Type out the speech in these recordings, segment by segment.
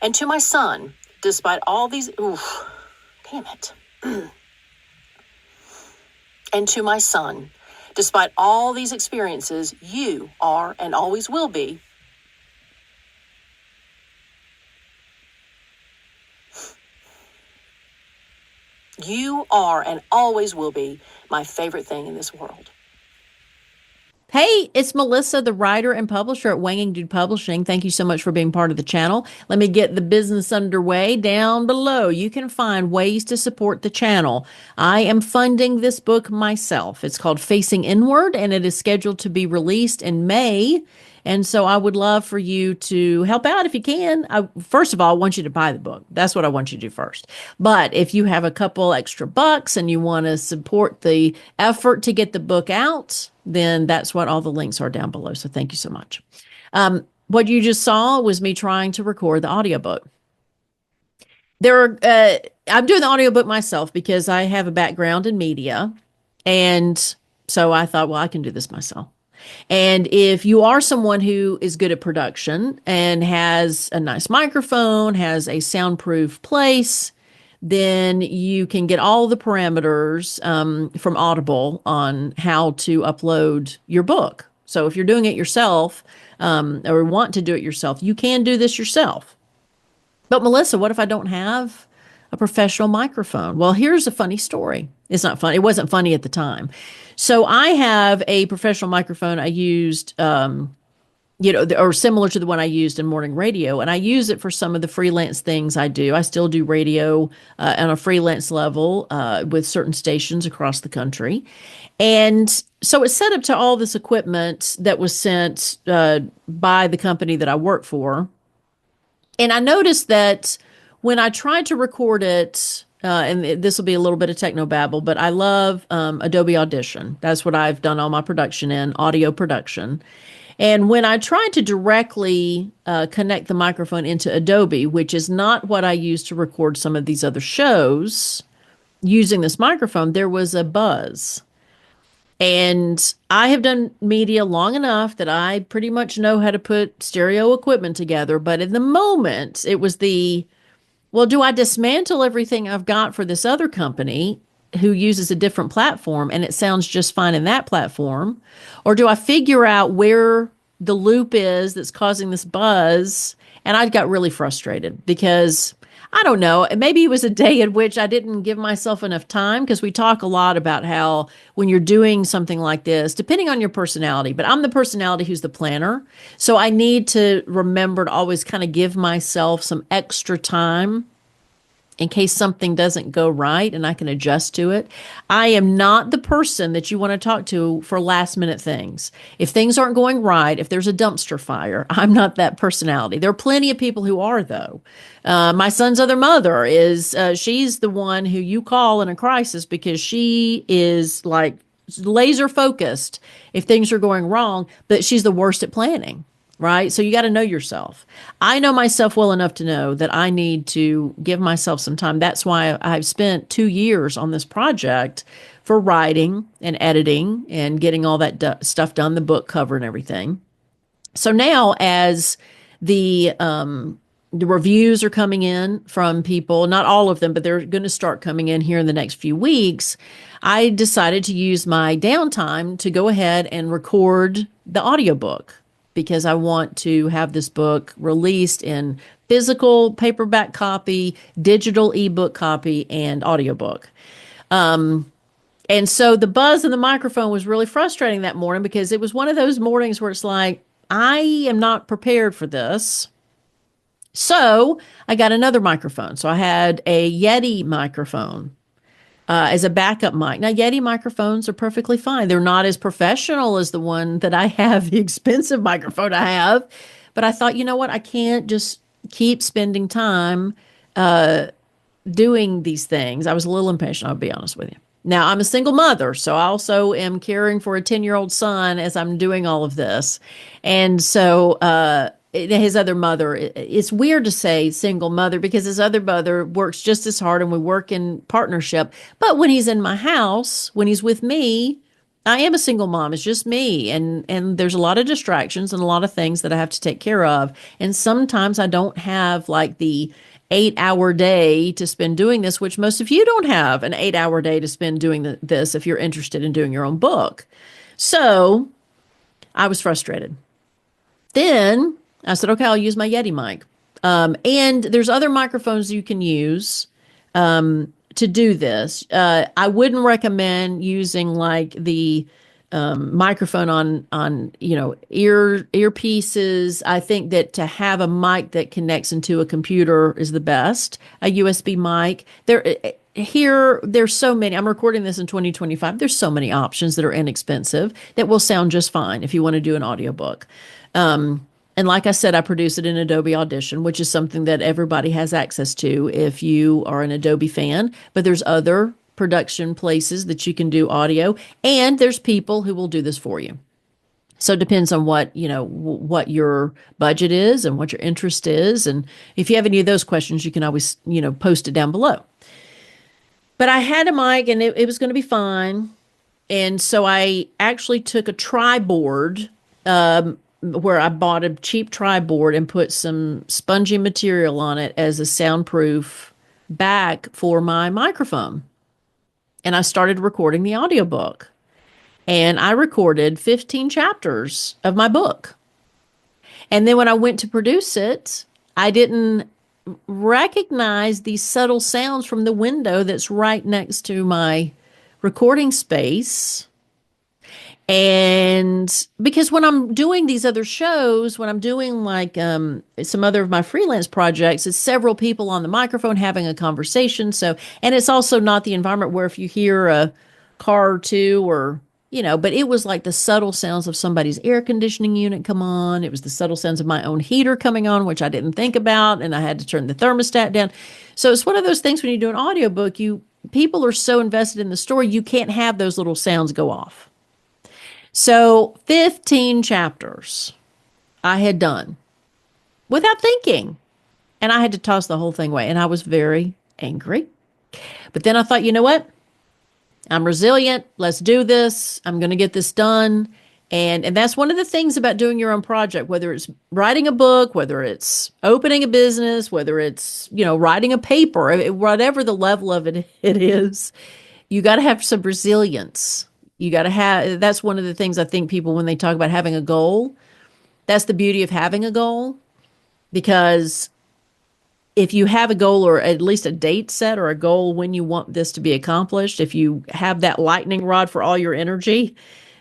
And to my son, despite all these, damn it. And to my son, despite all these experiences, you are and always will be my favorite thing in this world. Hey, it's Melissa, the writer and publisher at Wanging Dude Publishing. Thank you so much for being part of the channel. Let me get the business underway. Down below, you can find ways to support the channel. I am funding this book myself. It's called Facing Inward, and it is scheduled to be released in May. And so I would love for you to help out if you can. First of all, I want you to buy the book. That's what I want you to do first. But if you have a couple extra bucks and you want to support the effort to get the book out, then that's what all the links are down below. So thank you so much. What you just saw was me trying to record the audiobook. I'm doing the audiobook myself because I have a background in media. And so I thought, well, I can do this myself. And if you are someone who is good at production and has a nice microphone, has a soundproof place, then you can get all the parameters from Audible on how to upload your book. So if you're doing it yourself or want to do it yourself, you can do this yourself. But Melissa, what if I don't have a professional microphone? Well, here's a funny story. It's not funny. It wasn't funny at the time. So I have a professional microphone I used, or similar to the one I used in morning radio. And I use it for some of the freelance things I do. I still do radio on a freelance level with certain stations across the country. And so it's set up to all this equipment that was sent by the company that I work for. And I noticed that when I tried to record it, and this will be a little bit of technobabble, but I love Adobe Audition. That's what I've done all my production in, audio production. And when I tried to directly connect the microphone into Adobe, which is not what I use to record some of these other shows, using this microphone, there was a buzz. And I have done media long enough that I pretty much know how to put stereo equipment together. But in the moment, it was well, do I dismantle everything I've got for this other company who uses a different platform and it sounds just fine in that platform? Or do I figure out where the loop is that's causing this buzz? And I got really frustrated because I don't know, maybe it was a day in which I didn't give myself enough time, because we talk a lot about how when you're doing something like this, depending on your personality, but I'm the personality who's the planner. So I need to remember to always kind of give myself some extra time in case something doesn't go right and I can adjust to it. I am not the person that you want to talk to for last minute things. If things aren't going right, if there's a dumpster fire, I'm not that personality. There are plenty of people who are, though. My son's other mother she's the one who you call in a crisis because she is like laser focused if things are going wrong, but she's the worst at planning. Right? So you got to know yourself. I know myself well enough to know that I need to give myself some time. That's why I've spent 2 years on this project for writing and editing and getting all that stuff done, the book cover and everything. So now as the reviews are coming in from people, not all of them, but they're going to start coming in here in the next few weeks, I decided to use my downtime to go ahead and record the audiobook, because I want to have this book released in physical paperback copy, digital ebook copy, and audiobook. And so the buzz in the microphone was really frustrating that morning, because it was one of those mornings where it's like, I am not prepared for this. So I got another microphone. So I had a Yeti microphone as a backup mic. Now, Yeti microphones are perfectly fine. They're not as professional as the one that I have, the expensive microphone I have. But I thought, you know what? I can't just keep spending time doing these things. I was a little impatient, I'll be honest with you. Now, I'm a single mother, so I also am caring for a 10-year-old son as I'm doing all of this. And so his other mother, it's weird to say single mother because his other mother works just as hard and we work in partnership. But when he's in my house, when he's with me, I am a single mom. It's just me, and there's a lot of distractions and a lot of things that I have to take care of. And sometimes I don't have like the 8 hour day to spend doing this, which most of you don't have an 8 hour day to spend doing this if you're interested in doing your own book. So I was frustrated. Then I said, okay, I'll use my Yeti mic. And there's other microphones you can use to do this. I wouldn't recommend using like the microphone on earpieces. I think that to have a mic that connects into a computer is the best. A USB mic. There's so many. I'm recording this in 2025. There's so many options that are inexpensive that will sound just fine if you want to do an audiobook. And like I said, I produce it in Adobe Audition, which is something that everybody has access to if you are an Adobe fan. But there's other production places that you can do audio, and there's people who will do this for you. So it depends on what your budget is and what your interest is. And if you have any of those questions, you can always, post it down below. But I had a mic and it was going to be fine. And so I actually took a tri-board, where I bought a cheap tri-board and put some spongy material on it as a soundproof back for my microphone. And I started recording the audiobook. And I recorded 15 chapters of my book. And then when I went to produce it, I didn't recognize these subtle sounds from the window that's right next to my recording space. And because when I'm doing these other shows, when I'm doing like some other of my freelance projects, it's several people on the microphone having a conversation. So, and it's also not the environment where if you hear a car or two or, but it was like the subtle sounds of somebody's air conditioning unit come on. It was the subtle sounds of my own heater coming on, which I didn't think about. And I had to turn the thermostat down. So it's one of those things when you do an audiobook, people are so invested in the story, you can't have those little sounds go off. So 15 chapters I had done without thinking. And I had to toss the whole thing away. And I was very angry. But then I thought, you know what? I'm resilient. Let's do this. I'm going to get this done. And that's one of the things about doing your own project, whether it's writing a book, whether it's opening a business, whether it's, writing a paper, whatever the level of it is, you got to have some resilience. You got to that's one of the things I think people, when they talk about having a goal, that's the beauty of having a goal. Because if you have a goal or at least a date set or a goal when you want this to be accomplished, if you have that lightning rod for all your energy,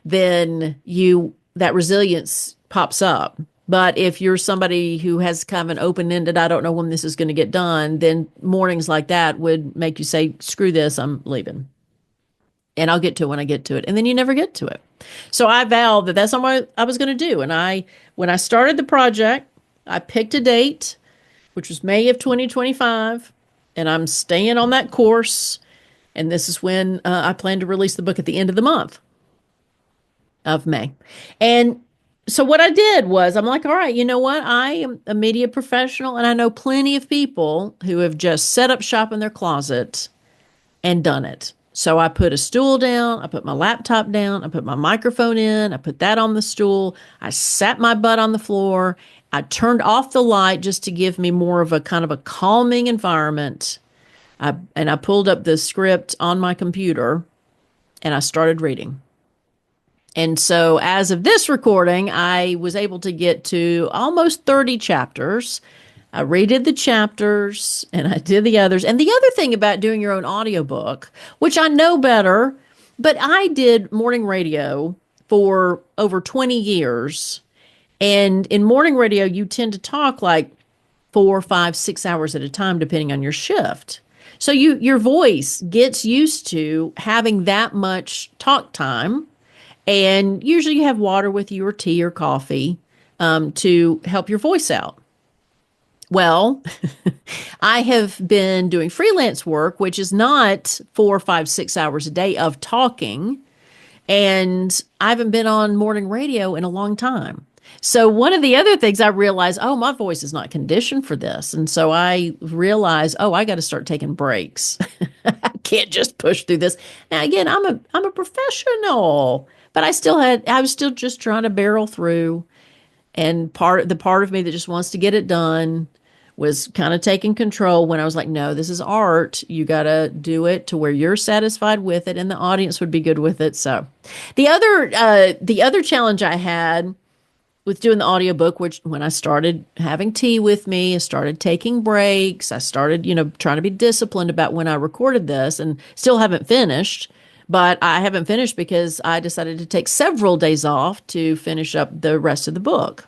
then that resilience pops up. But if you're somebody who has kind of an open-ended, I don't know when this is going to get done, then mornings like that would make you say, screw this, I'm leaving. And I'll get to it when I get to it. And then you never get to it. So I vowed that that's not what I was going to do. And when I started the project, I picked a date, which was May of 2025. And I'm staying on that course. And this is when I plan to release the book at the end of the month of May. And so what I did was I'm like, all right, you know what? I am a media professional and I know plenty of people who have just set up shop in their closet and done it. So I put a stool down, I put my laptop down, I put my microphone in, I put that on the stool, I sat my butt on the floor, I turned off the light just to give me more of a kind of a calming environment. And I pulled up the script on my computer and I started reading. And so as of this recording, I was able to get to almost 30 chapters. I redid the chapters and I did the others. And the other thing about doing your own audiobook, which I know better, but I did morning radio for over 20 years. And in morning radio, you tend to talk like 4, 5, 6 hours at a time, depending on your shift. So your voice gets used to having that much talk time. And usually you have water with you or tea or coffee to help your voice out. Well, I have been doing freelance work, which is not 4, 5, 6 hours a day of talking. And I haven't been on morning radio in a long time. So one of the other things I realized, my voice is not conditioned for this. And so I realized, I got to start taking breaks. I can't just push through this. Now again, I'm a professional, but I was still just trying to barrel through. And the part of me that just wants to get it done was kind of taking control when I was like, no, this is art. You got to do it to where you're satisfied with it and the audience would be good with it. So the other challenge I had with doing the audiobook, which when I started having tea with me, I started taking breaks, I started, trying to be disciplined about when I recorded this, and still haven't finished. But I haven't finished because I decided to take several days off to finish up the rest of the book.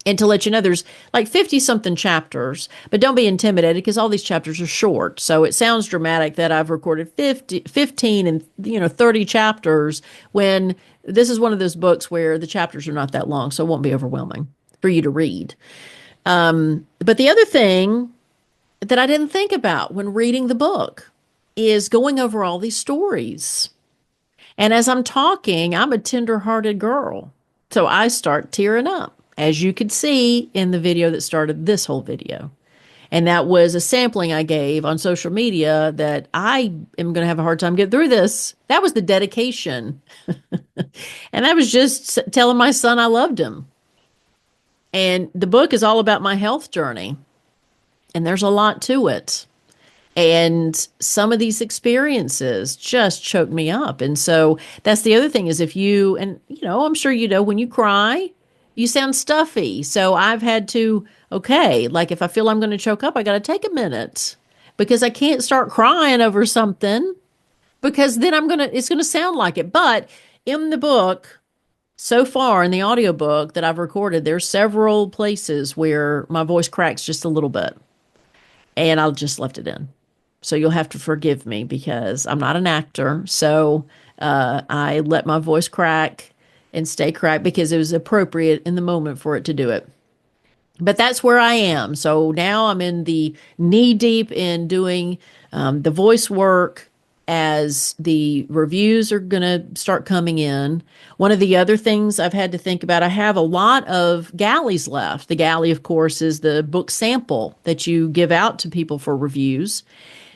And to let you know, there's like 50 something chapters, but don't be intimidated because all these chapters are short. So it sounds dramatic that I've recorded 15 and, 30 chapters when this is one of those books where the chapters are not that long. So it won't be overwhelming for you to read. But the other thing that I didn't think about when reading the book is going over all these stories. And as I'm talking, I'm a tender-hearted girl. So I start tearing up, as you could see in the video that started this whole video. And that was a sampling I gave on social media that I am going to have a hard time getting through this. That was the dedication. And that was just telling my son I loved him. And the book is all about my health journey. And there's a lot to it. And some of these experiences just choked me up. And so that's the other thing is I'm sure when you cry, you sound stuffy. So I've had to, okay, like if I feel I'm going to choke up, I got to take a minute because I can't start crying over something because then it's going to sound like it. But in the book, so far in the audiobook that I've recorded, there's several places where my voice cracks just a little bit and I'll just left it in. So you'll have to forgive me because I'm not an actor. So I let my voice crack and stay cracked because it was appropriate in the moment for it to do it. But that's where I am. So now I'm in the knee deep in doing the voice work as the reviews are going to start coming in. One of the other things I've had to think about, I have a lot of galleys left. The galley, of course, is the book sample that you give out to people for reviews.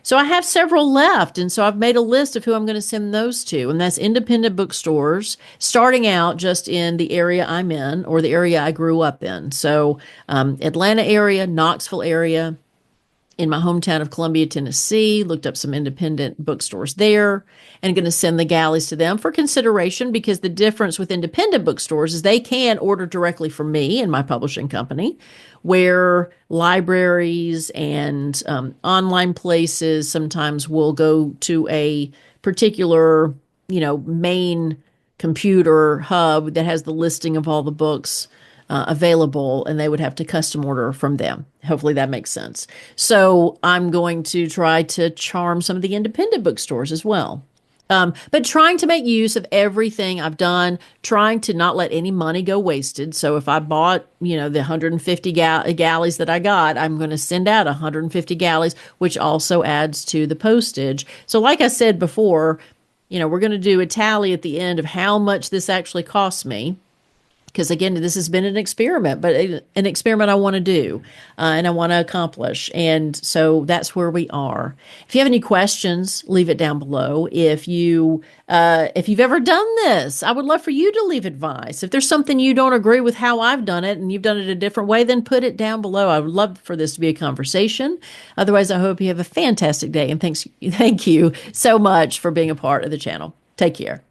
So I have several left. And so I've made a list of who I'm going to send those to. And that's independent bookstores, starting out just in the area I'm in or the area I grew up in. So Atlanta area, Knoxville area, in my hometown of Columbia, Tennessee, looked up some independent bookstores there and going to send the galleys to them for consideration because the difference with independent bookstores is they can order directly from me and my publishing company, where libraries and online places sometimes will go to a particular, main computer hub that has the listing of all the books available, and they would have to custom order from them. Hopefully that makes sense. So I'm going to try to charm some of the independent bookstores as well. But trying to make use of everything I've done, trying to not let any money go wasted. So if I bought, the 150 galleys that I got, I'm going to send out 150 galleys, which also adds to the postage. So like I said before, we're going to do a tally at the end of how much this actually costs me. Because again, this has been an experiment, but an experiment I want to do and I want to accomplish. And so that's where we are. If you have any questions, leave it down below. If you've ever done this, I would love for you to leave advice. If there's something you don't agree with how I've done it and you've done it a different way, then put it down below. I would love for this to be a conversation. Otherwise, I hope you have a fantastic day. And thank you so much for being a part of the channel. Take care.